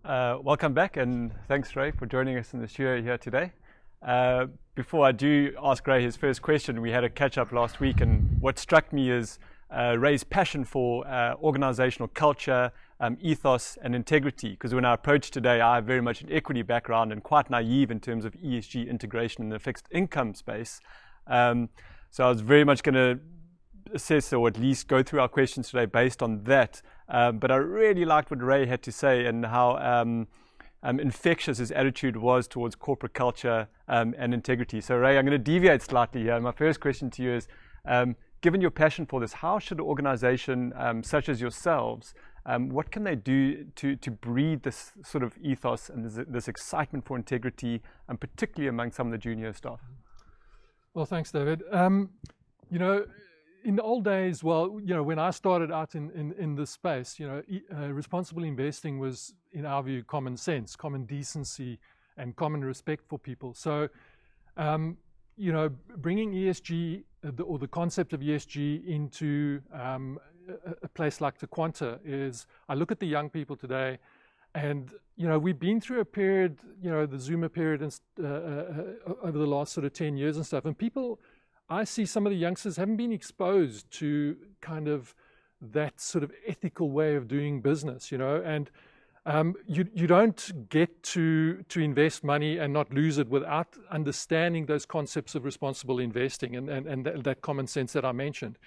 Welcome back, and thanks, Ray, for joining us in the studio here today. Before I do ask Ray his first question, we had a catch-up last week, and what struck me is Ray's passion for organizational culture, ethos, and integrity. Because when I approached today, I have very much an equity background and quite naive in terms of ESG integration in the fixed income space. So I was very much going to assess or at least go through our questions today based on that. But I really liked what Ray had to say and how infectious his attitude was towards corporate culture and integrity. So Ray, I'm going to deviate slightly here. My first question to you is, given your passion for this, how should an organization such as yourselves, what can they do to breed this sort of ethos and this excitement for integrity, and particularly among some of the junior staff? Well, thanks, David. In the old days, when I started out in this space, responsible investing was, in our view, common sense, common decency, and common respect for people. So, bringing ESG or the concept of ESG into a place like Taquanta is, I look at the young people today, and we've been through a period, the Zoomer period, and over the last sort of 10 years and stuff, and people. I see some of the youngsters haven't been exposed to kind of that sort of ethical way of doing business, and you don't get to invest money and not lose it without understanding those concepts of responsible investing and that common sense that I mentioned.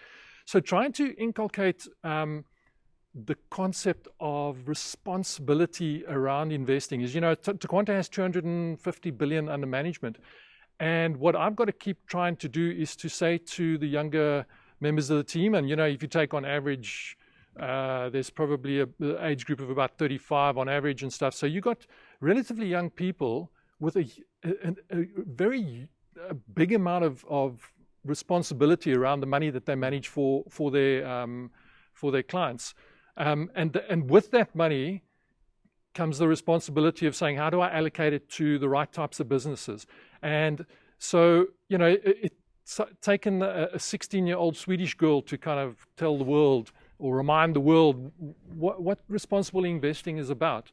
So trying to inculcate the concept of responsibility around investing is, Taquanta has 250 billion under management. And what I've got to keep trying to do is to say to the younger members of the team, and if you take on average, there's probably an age group of about 35 on average and stuff. So you got relatively young people with a very big amount of responsibility around the money that they manage for their clients, and with that money comes the responsibility of saying, how do I allocate it to the right types of businesses? And so, it's taken a 16-year-old Swedish girl to kind of tell the world or remind the world what responsible investing is about.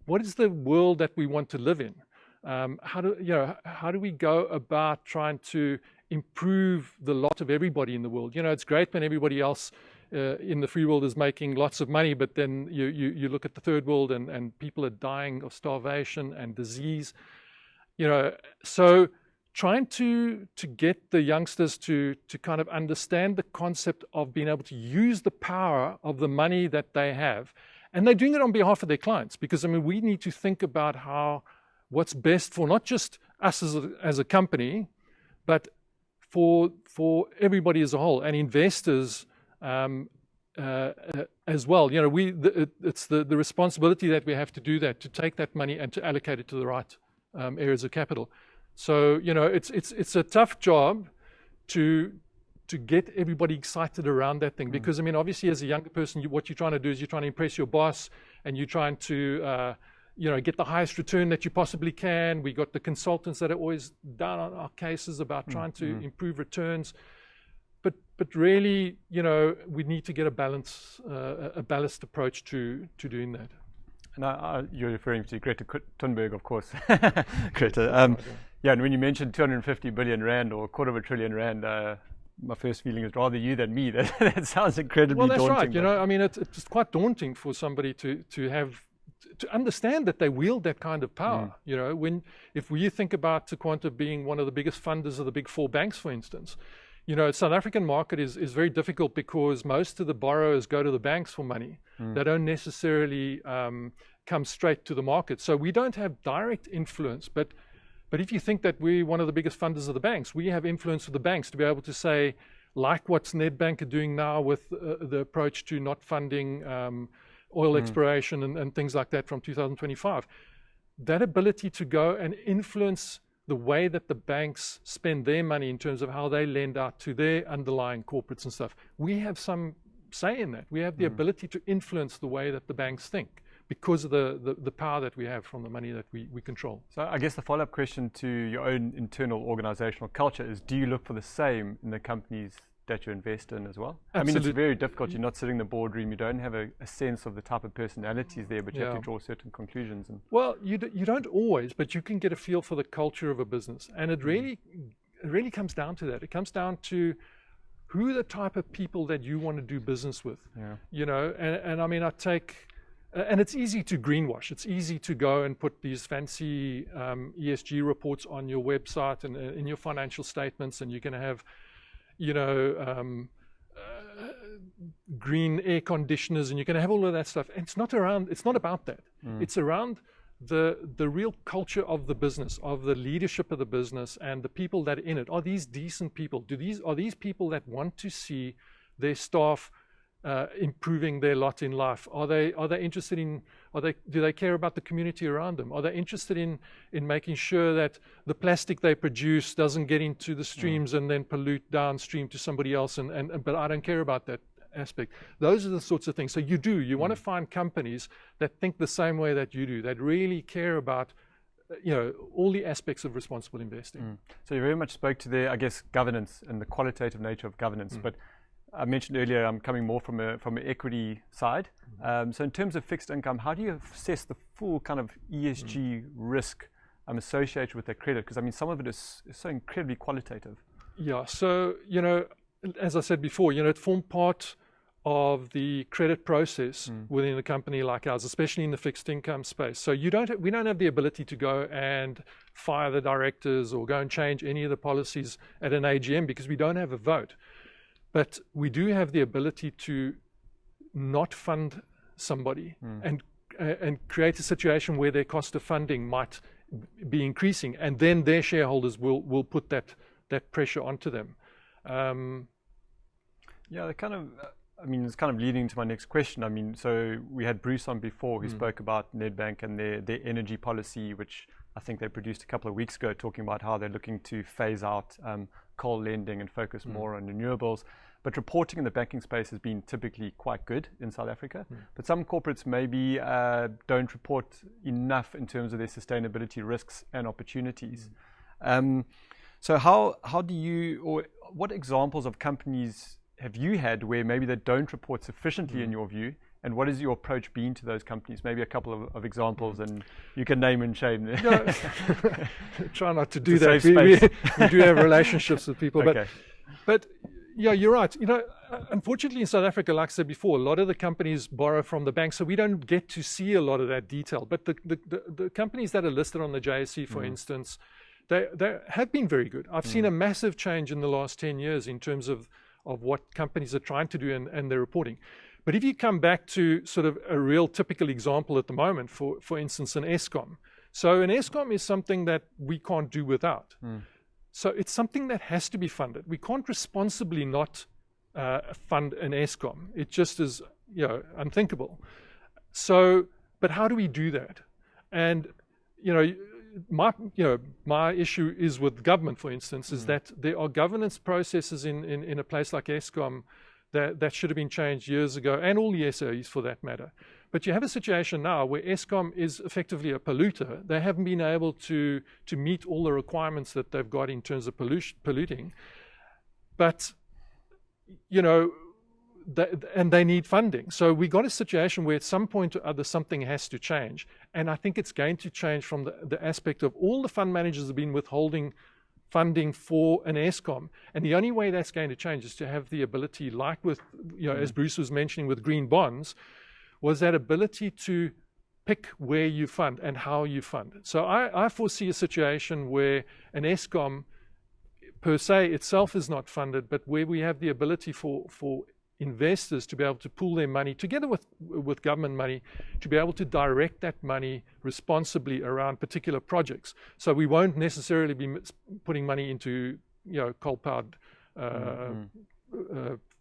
What is the world that we want to live in? How do we go about trying to improve the lot of everybody in the world? It's great when everybody else in the free world is making lots of money, but then you look at the third world and people are dying of starvation and disease. So trying to get the youngsters to kind of understand the concept of being able to use the power of the money that they have, and they're doing it on behalf of their clients, because we need to think about what's best for not just us as a company, but for everybody as a whole, and investors as well. It's the responsibility that we have to do that, to take that money and to allocate it to the right areas of capital. So it's a tough job to get everybody excited around that thing, because obviously as a younger person, what you're trying to do is you're trying to impress your boss, and you're trying to get the highest return that you possibly can. We got the consultants that are always down on our cases about trying to improve returns, but really we need to get a balanced approach to doing that. And you're referring to Greta Thunberg, of course. Greta. And when you mentioned 250 billion rand or $250 billion rand, my first feeling is rather you than me. That sounds incredibly daunting. Well, that's right. It's quite daunting for somebody to understand that they wield that kind of power. If you think about Taquanta being one of the biggest funders of the big four banks, for instance, South African market is very difficult because most of the borrowers go to the banks for money. They don't necessarily come straight to the market. So we don't have direct influence. But if you think that we're one of the biggest funders of the banks, we have influence with the banks to be able to say, like what Nedbank are doing now with the approach to not funding oil exploration and things like that from 2025. That ability to go and influence the way that the banks spend their money in terms of how they lend out to their underlying corporates and stuff. We have some say in that. We have the ability to influence the way that the banks think because of the power that we have from the money that we control. So I guess the follow-up question to your own internal organizational culture is, do you look for the same in the companies that you invest in as well? Absolutely. I mean, it's very difficult. You're not sitting in the boardroom. You don't have a sense of the type of personalities there, but you have to draw certain conclusions. And well, you don't always, but you can get a feel for the culture of a business. And it really comes down to that. It comes down to who are the type of people that you want to do business with. You know, and I mean, and it's easy to greenwash. It's easy to go and put these fancy ESG reports on your website and in your financial statements, and you're going to have, you know, green air conditioners, and you're going to have all of that stuff. And it's not about that. It's around the real culture of the business, of the leadership of the business, and the people that are in it. Are these decent people? Are these people that want to see their staff improving their lot in life? Are they interested in, do they care about the community around them? Are they interested in making sure that the plastic they produce doesn't get into the streams and then pollute downstream to somebody else? But I don't care about that aspect. Those are the sorts of things. So you want to find companies that think the same way that you do, that really care about, you know, all the aspects of responsible investing. So you very much spoke to I guess, governance and the qualitative nature of governance, but I mentioned earlier I'm coming more from an equity side. So in terms of fixed income, how do you assess the full kind of ESG risk associated with that credit? Because I mean, some of it is so incredibly qualitative. Yeah. So, you know, as I said before, you know, it formed part of the credit process within a company like ours, especially in the fixed income space. So we don't have the ability to go and fire the directors or go and change any of the policies at an AGM because we don't have a vote. But we do have the ability to not fund somebody and create a situation where their cost of funding might be increasing, and then their shareholders will put that pressure onto them. Yeah, kind of. I mean, it's kind of leading to my next question. I mean, so we had Bruce on before who spoke about Nedbank and their energy policy, which I think they produced a couple of weeks ago, talking about how they're looking to phase out coal lending and focus more on renewables. But reporting in the banking space has been typically quite good in South Africa. But some corporates maybe don't report enough in terms of their sustainability risks and opportunities. So how do you, or what examples of companies have you had where maybe they don't report sufficiently in your view, and what has your approach been to those companies? Maybe a couple of examples, and you can name and shame them. No, try not to do that. We do have relationships with people, but yeah, you're right. You know, unfortunately in South Africa, like I said before, a lot of the companies borrow from the bank, so we don't get to see a lot of that detail. But the companies that are listed on the JSE, for instance, they have been very good. I've seen a massive change in the last 10 years in terms of what companies are trying to do and their reporting. But if you come back to sort of a real typical example at the moment, for instance, an Eskom. So an Eskom is something that we can't do without. So it's something that has to be funded. We can't responsibly not fund an Eskom. It just is, you know, unthinkable. So, but how do we do that? And, you know, my issue is with government, for instance, is that there are governance processes in a place like Eskom that should have been changed years ago, and all the SOEs for that matter. But you have a situation now where Eskom is effectively a polluter. They haven't been able to meet all the requirements that they've got in terms of polluting. But, you know, and they need funding. So we got a situation where at some point or other something has to change. And I think it's going to change from the aspect of all the fund managers have been withholding funding for an Eskom. And the only way that's going to change is to have the ability, like with, you know, as Bruce was mentioning with green bonds, was that ability to pick where you fund and how you fund. So I foresee a situation where an Eskom per se itself is not funded, but where we have the ability for investors to be able to pool their money together with government money to be able to direct that money responsibly around particular projects. So we won't necessarily be putting money into, you know, coal-powered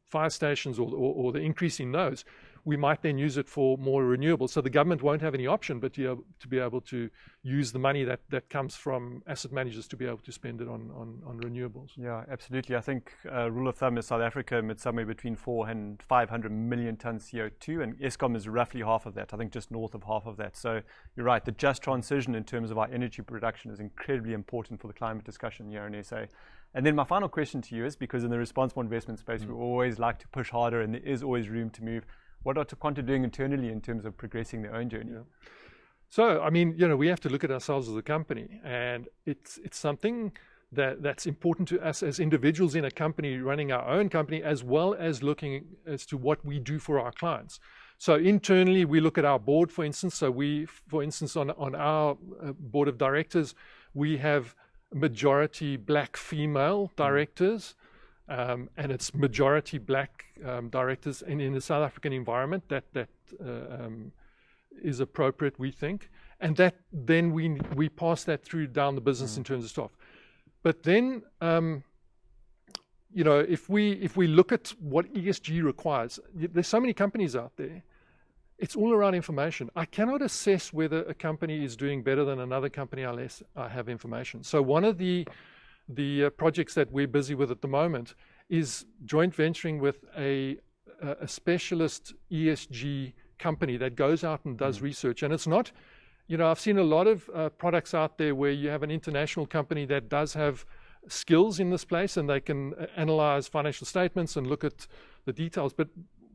fire stations or the increase in those. We might then use it for more renewables. So the government won't have any option but to be able to use the money that comes from asset managers to be able to spend it on renewables. Yeah, absolutely. I think rule of thumb is South Africa emits somewhere between 400 and 500 million tons CO2, and Eskom is roughly half of that, I think just north of half of that. So you're right, the just transition in terms of our energy production is incredibly important for the climate discussion here in SA. And then my final question to you is, because in the responsible investment space, we always like to push harder and there is always room to move. What are Taquanta doing internally in terms of progressing their own journey? So, I mean, we have to look at ourselves as a company, and it's something that's important to us as individuals in a company running our own company, as well as looking as to what we do for our clients. So internally, we look at our board, for instance. So for instance, on our board of directors, we have majority black female directors, and it's majority black directors in the South African environment that is appropriate, we think. And that then we pass that through down the business in terms of staff. But then, if we look at what ESG requires, there's so many companies out there. It's all around information. I cannot assess whether a company is doing better than another company unless I have information. So one of the projects that we're busy with at the moment is joint venturing with a specialist ESG company that goes out and does research. And it's not, I've seen a lot of products out there where you have an international company that does have skills in this place and they can analyze financial statements and look at the details. But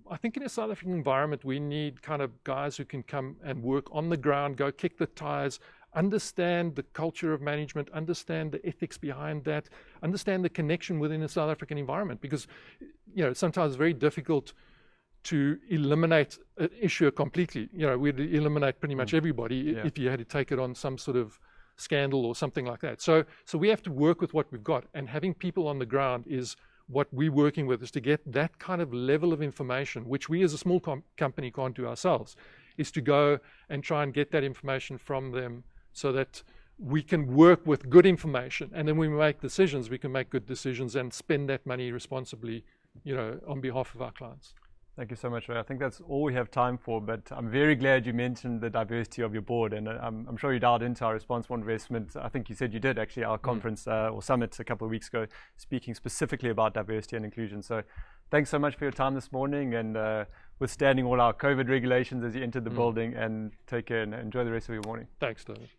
I think in a South African environment, we need kind of guys who can come and work on the ground, go kick the tires, understand the culture of management, understand the ethics behind that, understand the connection within the South African environment. Because, sometimes it's very difficult to eliminate an issue completely. We'd eliminate pretty much everybody if you had to take it on some sort of scandal or something like that. So we have to work with what we've got, and having people on the ground is what we're working with, is to get that kind of level of information, which we as a small company can't do ourselves, is to go and try and get that information from them so that we can work with good information. And then when we make decisions, we can make good decisions and spend that money responsibly, on behalf of our clients. Thank you so much, Ray. I think that's all we have time for, but I'm very glad you mentioned the diversity of your board, and I'm sure you dialed into our responsible investment. I think you said you did actually, our conference or summit a couple of weeks ago, speaking specifically about diversity and inclusion. So thanks so much for your time this morning, and withstanding all our COVID regulations as you entered the building, and take care and enjoy the rest of your morning. Thanks, David.